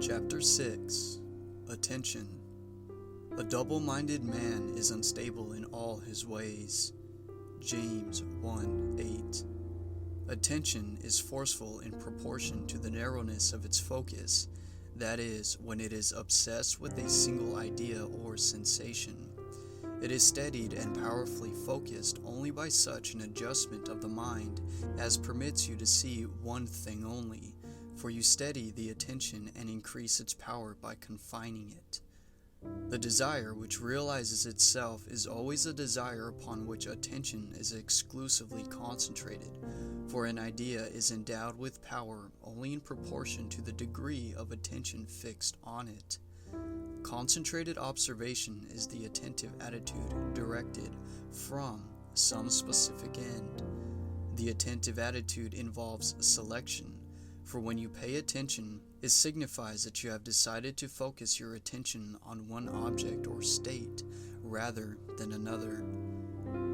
Chapter 6 Attention. A double-minded man is unstable in all his ways. James 1:8. Attention is forceful in proportion to the narrowness of its focus, that is, when it is obsessed with a single idea or sensation. It is steadied and powerfully focused only by such an adjustment of the mind as permits you to see one thing only, for you steady the attention and increase its power by confining it. The desire which realizes itself is always a desire upon which attention is exclusively concentrated, for an idea is endowed with power only in proportion to the degree of attention fixed on it. Concentrated observation is the attentive attitude directed from some specific end. The attentive attitude involves selection, for when you pay attention, it signifies that you have decided to focus your attention on one object or state rather than another.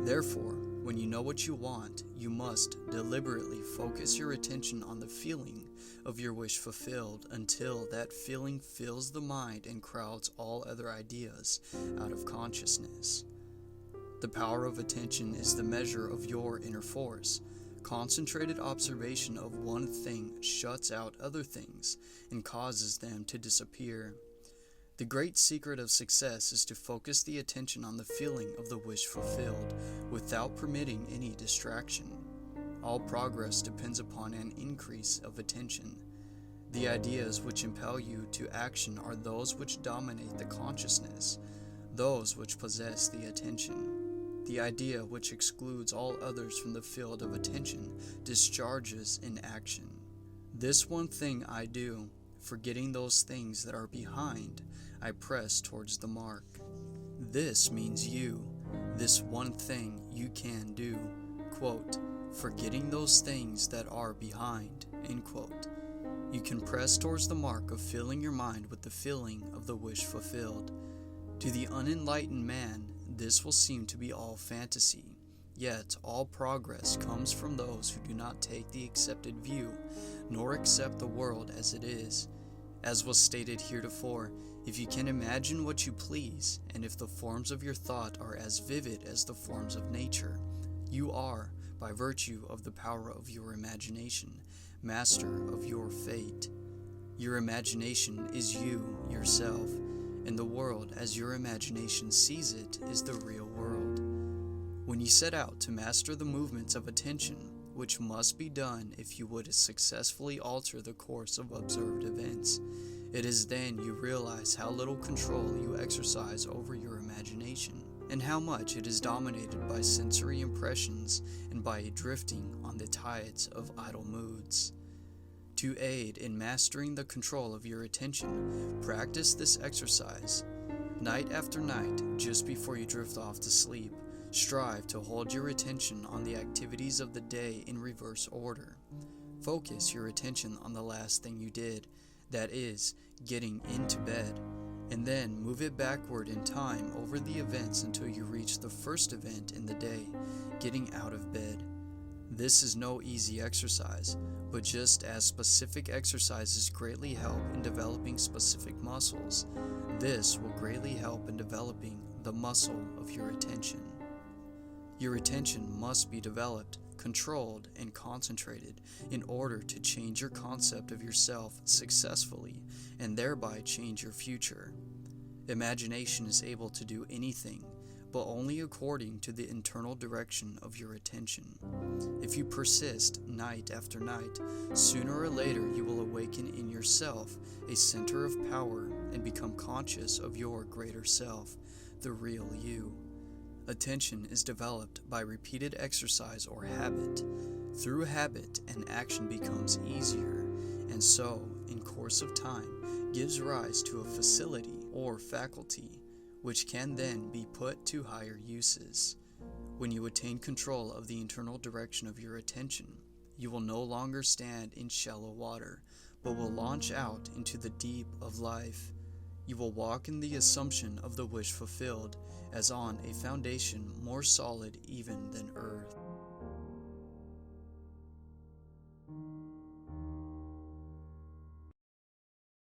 Therefore, when you know what you want, you must deliberately focus your attention on the feeling of your wish fulfilled until that feeling fills the mind and crowds all other ideas out of consciousness. The power of attention is the measure of your inner force. Concentrated observation of one thing shuts out other things and causes them to disappear. The great secret of success is to focus the attention on the feeling of the wish fulfilled without permitting any distraction. All progress depends upon an increase of attention. The ideas which impel you to action are those which dominate the consciousness, those which possess the attention. The idea which excludes all others from the field of attention discharges in action. This one thing I do, forgetting those things that are behind, I press towards the mark. This means you, this one thing you can do, quote, forgetting those things that are behind, end quote. You can press towards the mark of filling your mind with the feeling of the wish fulfilled. To the unenlightened man, this will seem to be all fantasy, yet all progress comes from those who do not take the accepted view, nor accept the world as it is. As was stated heretofore, if you can imagine what you please, and if the forms of your thought are as vivid as the forms of nature, you are, by virtue of the power of your imagination, master of your fate. Your imagination is you yourself, and the world as your imagination sees it is the real world. When you set out to master the movements of attention, which must be done if you would successfully alter the course of observed events, it is then you realize how little control you exercise over your imagination, and how much it is dominated by sensory impressions and by a drifting on the tides of idle moods. To aid in mastering the control of your attention, practice this exercise. Night after night, just before you drift off to sleep, strive to hold your attention on the activities of the day in reverse order. Focus your attention on the last thing you did, that is, getting into bed, and then move it backward in time over the events until you reach the first event in the day, getting out of bed. This is no easy exercise, but just as specific exercises greatly help in developing specific muscles, this will greatly help in developing the muscle of your attention. Your attention must be developed, controlled, and concentrated in order to change your concept of yourself successfully and thereby change your future. Imagination is able to do anything, but only according to the internal direction of your attention. If you persist night after night, sooner or later you will awaken in yourself a center of power and become conscious of your greater self, the real you. Attention is developed by repeated exercise or habit. Through habit, an action becomes easier, and so, in course of time, gives rise to a facility or faculty, which can then be put to higher uses. When you attain control of the internal direction of your attention, you will no longer stand in shallow water, but will launch out into the deep of life. You will walk in the assumption of the wish fulfilled, as on a foundation more solid even than earth.